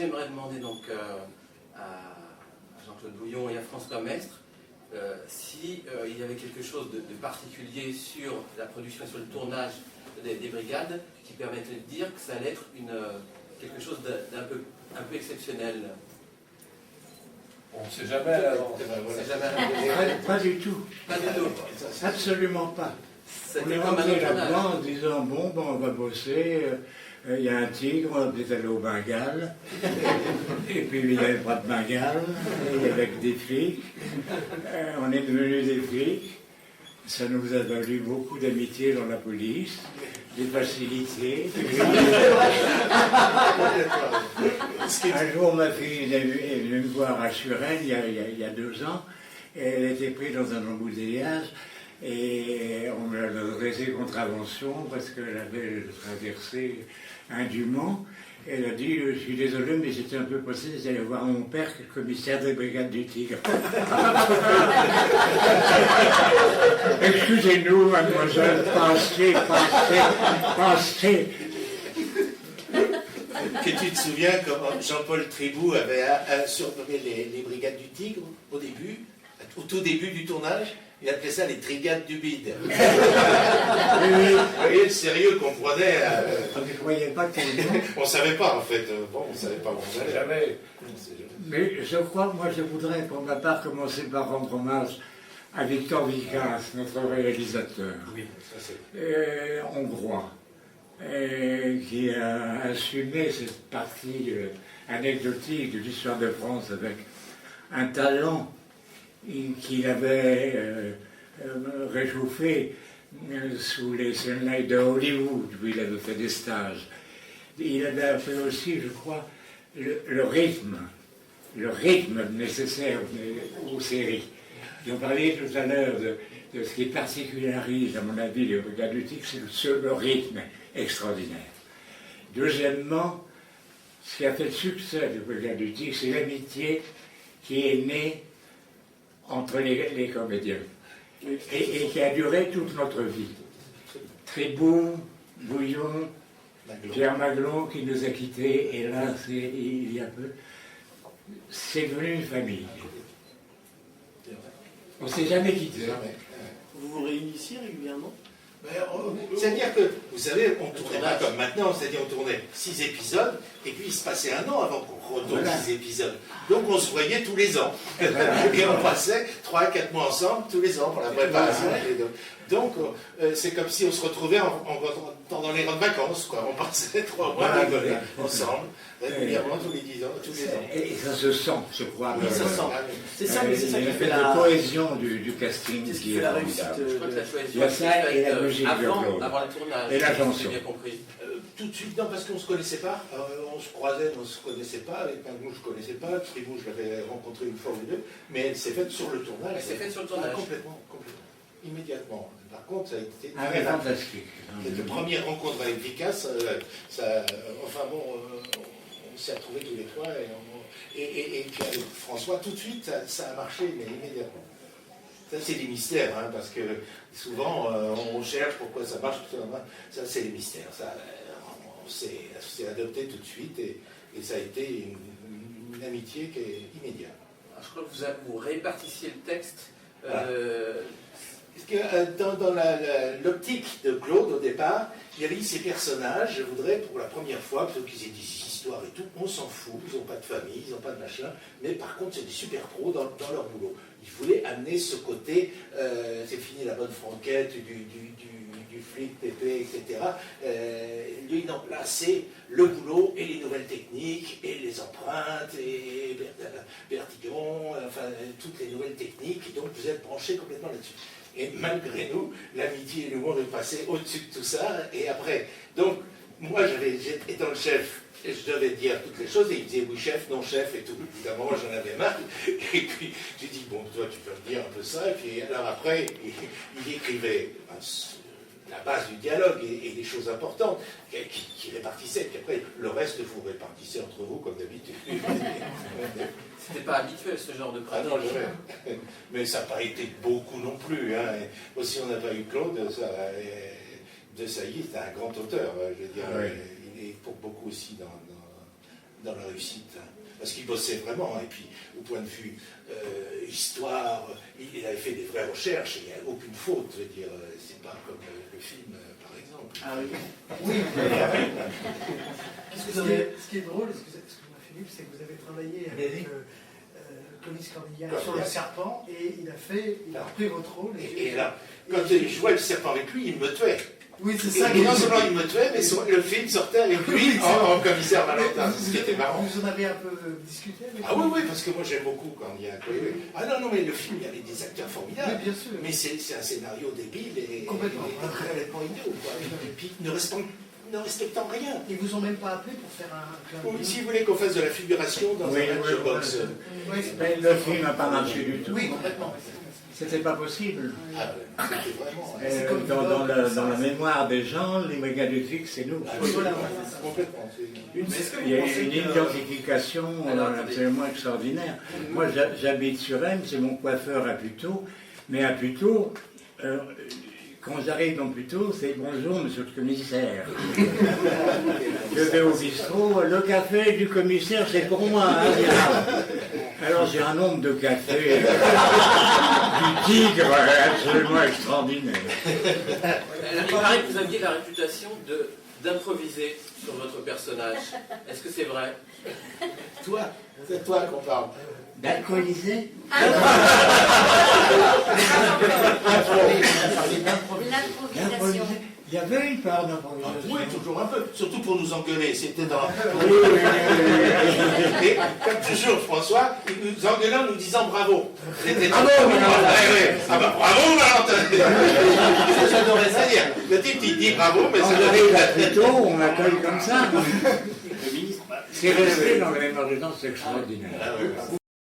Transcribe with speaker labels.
Speaker 1: j'aimerais demander donc à Jean-Claude Bouillon et à François Mestre si il y avait quelque chose de particulier sur la production et sur le tournage des brigades qui permettait de dire que ça allait être quelque chose d'un peu exceptionnel.
Speaker 2: On ne sait jamais à l'avance.
Speaker 3: Pas du tout.
Speaker 1: Pas du tout.
Speaker 3: Absolument pas. On
Speaker 1: C'était
Speaker 3: est
Speaker 1: comme un
Speaker 3: rentré
Speaker 1: autre
Speaker 3: là-dedans
Speaker 1: tournage.
Speaker 3: en disant bon, on va bosser. Il y a un tigre, on va peut-être aller au Bengale. Et puis il n'y avait pas de Bengale, il y avait que des flics. On est devenus des flics. Ça nous a valu beaucoup d'amitié dans la police, des facilités. Un jour, ma fille est venue me voir à Suresnes, il y a 2 ans. Et elle était prise dans un embouteillage. Et on me l'a dressé contravention parce qu'elle avait traversé un du Mans. Elle a dit, je suis désolé, mais j'étais un peu pressé d'aller voir mon père, qui est le commissaire des brigades du Tigre. Excusez-nous, mademoiselle, passez.
Speaker 4: Que tu te souviens quand Jean-Paul Tribou avait surnommé les brigades du Tigre au tout début du tournage? Il appelait ça les trigades du bide. Vous voyez le sérieux qu'on prenait.
Speaker 3: On ne croyait pas que
Speaker 4: on ne savait pas en fait. Bon, on ne savait pas où on allait.
Speaker 2: Jamais.
Speaker 3: Mais je crois, moi je voudrais pour ma part commencer par rendre hommage à Victor Vikas, notre réalisateur,
Speaker 4: Oui, ça c'est.
Speaker 3: hongrois, qui a assumé cette partie anecdotique de l'histoire de France avec un talent qu'il avait réchauffé sous les sunlights de Hollywood, où il avait fait des stages. Il avait fait aussi, je crois, le rythme nécessaire aux séries. J'ai parlé tout à l'heure de ce qui particularise, à mon avis, les brigades du Tigre, c'est le rythme extraordinaire. Deuxièmement, ce qui a fait le succès des brigades du Tigre, c'est l'amitié qui est née entre les comédiens et qui a duré toute notre vie. Tribou, Bouillon, Pierre Maglon qui nous a quittés, hélas, il y a peu. C'est devenu une famille. On ne s'est jamais quitté.
Speaker 5: Vous vous réunissez régulièrement?
Speaker 4: C'est-à-dire que, vous savez, on ne tournait pas comme maintenant, c'est-à-dire on tournait 6 épisodes, et puis il se passait 1 an avant qu'on retourne 6 épisodes. Donc on se voyait tous les ans. Et on passait 3 à 4 mois ensemble, tous les ans, pour la préparation. Donc c'est comme si on se retrouvait pendant les grandes vacances, quoi. On passait 3 mois à rigoler ensemble, régulièrement, tous les 10 ans, tous les ans.
Speaker 3: Et ça se sent, je crois.
Speaker 5: Oui, ça se sent. C'est ça, mais c'est ça qui fait
Speaker 3: la cohésion du casting.
Speaker 5: C'est ce qui fait la réussite.
Speaker 1: Je crois que la cohésion
Speaker 3: Il y a ça et la
Speaker 1: faite,
Speaker 3: musique
Speaker 1: avant
Speaker 3: de
Speaker 1: le tournage.
Speaker 3: Et la
Speaker 1: si j'ai
Speaker 3: chanson.
Speaker 1: bien compris.
Speaker 4: Tout de suite, non, parce qu'on ne se connaissait pas. On se croisait, on ne se connaissait pas. Avec Pinglou, je ne connaissais pas. Tribou, je l'avais rencontré une fois ou deux. Mais elle s'est faite sur le tournage.
Speaker 1: Elle s'est faite sur le tournage.
Speaker 4: Complètement. Immédiatement. Par contre, ça a été...
Speaker 3: fantastique.
Speaker 4: La première rencontre avec Vikas, enfin bon, on s'est retrouvés tous les 3. Et puis avec François, tout de suite, ça a marché, mais immédiatement. Ça, c'est des mystères, hein, parce que souvent, on cherche pourquoi ça marche. Ça, c'est des mystères. Ça, on s'est adopté tout de suite, et ça a été une amitié qui est immédiate.
Speaker 1: Alors, je crois que vous répartissiez le texte.
Speaker 4: Parce que dans l'optique de Claude, au départ, il y avait ces personnages, je voudrais pour la première fois, plutôt qu'ils aient des histoires et tout, on s'en fout, ils n'ont pas de famille, ils n'ont pas de machin, mais par contre c'est des super pros dans leur boulot. Ils voulaient amener ce côté, c'est fini la bonne franquette du flic, pépé, etc. Lui, non, là c'est le boulot et les nouvelles techniques, et les empreintes, et Bertillon, enfin toutes les nouvelles techniques, donc vous êtes branchés complètement là-dessus. Et malgré nous, l'amitié et l'humour est passé au-dessus de tout ça. Et après, donc, moi, étant le chef, je devais dire toutes les choses. Et il disait oui, chef, non, chef, et tout. Évidemment, moi, j'en avais marre. Et puis, j'ai dit, bon, toi, tu peux me dire un peu ça. Et puis, alors après, il écrivait la base du dialogue et des choses importantes qui répartissaient. Puis après, le reste, vous répartissez entre vous, comme d'habitude.
Speaker 1: C'était pas habituel, ce genre de pratique.
Speaker 4: Ah non, jamais. Mais ça n'a pas été beaucoup non plus. Hein. Aussi, on n'a pas eu Claude, de Sailly, c'était un grand auteur. Je veux dire, il est pour beaucoup aussi dans la réussite. Parce qu'il bossait vraiment, et puis au point de vue histoire, il avait fait des vraies recherches, il n'y a aucune faute, je veux dire, c'est pas comme le film, par exemple.
Speaker 5: Ah oui.
Speaker 2: Oui.
Speaker 5: Qu'est-ce
Speaker 2: Ce
Speaker 5: que vous avez...
Speaker 2: qui est drôle, excuse-moi Philippe, c'est que vous avez travaillé avec Clovis Cornillac sur le serpent, et il a repris votre rôle.
Speaker 4: Et là, quand il jouait le serpent avec lui, il me tuait.
Speaker 2: Oui, c'est ça.
Speaker 4: Et non seulement il me tuait, mais le film sortait avec lui en commissaire Valentin, ce qui était marrant.
Speaker 2: Vous en avez un peu discuté avec
Speaker 4: Ah oui, parce que moi j'aime beaucoup Cornillac. Oui, oui. Ah non, mais le film, il y avait des acteurs formidables.
Speaker 2: Oui, bien sûr.
Speaker 4: Mais c'est un scénario débile et
Speaker 2: Complètement.
Speaker 4: complètement idiot. Quoi. Et puis ne respectant rien.
Speaker 2: Ils vous ont même pas appelé pour faire un clin d'œil.
Speaker 4: Si vous voulez qu'on fasse de la figuration dans
Speaker 3: Oui,
Speaker 4: un match de boxe.
Speaker 2: Oui,
Speaker 3: Mais le film n'a pas marché du tout.
Speaker 2: oui, complètement.
Speaker 3: C'était pas possible.
Speaker 4: C'était vraiment.
Speaker 3: Dans la mémoire des gens, les Brigades du Tic, c'est nous.
Speaker 2: Voilà,
Speaker 4: Complètement.
Speaker 3: Il y a une identification absolument extraordinaire. Moi, j'habite sur Rennes, c'est mon coiffeur à Puteaux, mais à Puteaux, quand j'arrive dans Puteaux, c'est bonjour monsieur le commissaire. Je vais au bistrot, le café du commissaire, c'est pour moi. Hein, alors j'ai un nombre de cafés du Tigre absolument extraordinaire.
Speaker 1: Il paraît que vous aviez la réputation d'improviser sur votre personnage. Est-ce que c'est vrai?
Speaker 4: Toi, c'est toi qu'on parle.
Speaker 3: D'alcooliser?
Speaker 6: L'improvisation.
Speaker 3: Il y avait une part
Speaker 4: Ah,
Speaker 3: d'improvisation.
Speaker 4: oui, toujours un peu. Surtout pour nous engueuler. C'était dans.
Speaker 3: Oui.
Speaker 4: Et comme toujours, François, il nous engueulait en nous disant bravo. C'était
Speaker 3: Bravo,
Speaker 4: Valentin. Ah bah bravo, Valentin. J'adorais ça dire. Le type, il dit bravo, mais
Speaker 3: Quand
Speaker 4: ça
Speaker 3: j'arrive à
Speaker 4: arrive.
Speaker 3: Puteaux, on m'accueille comme ça. Ce qui est resté dans la mémoire des gens, c'est extraordinaire.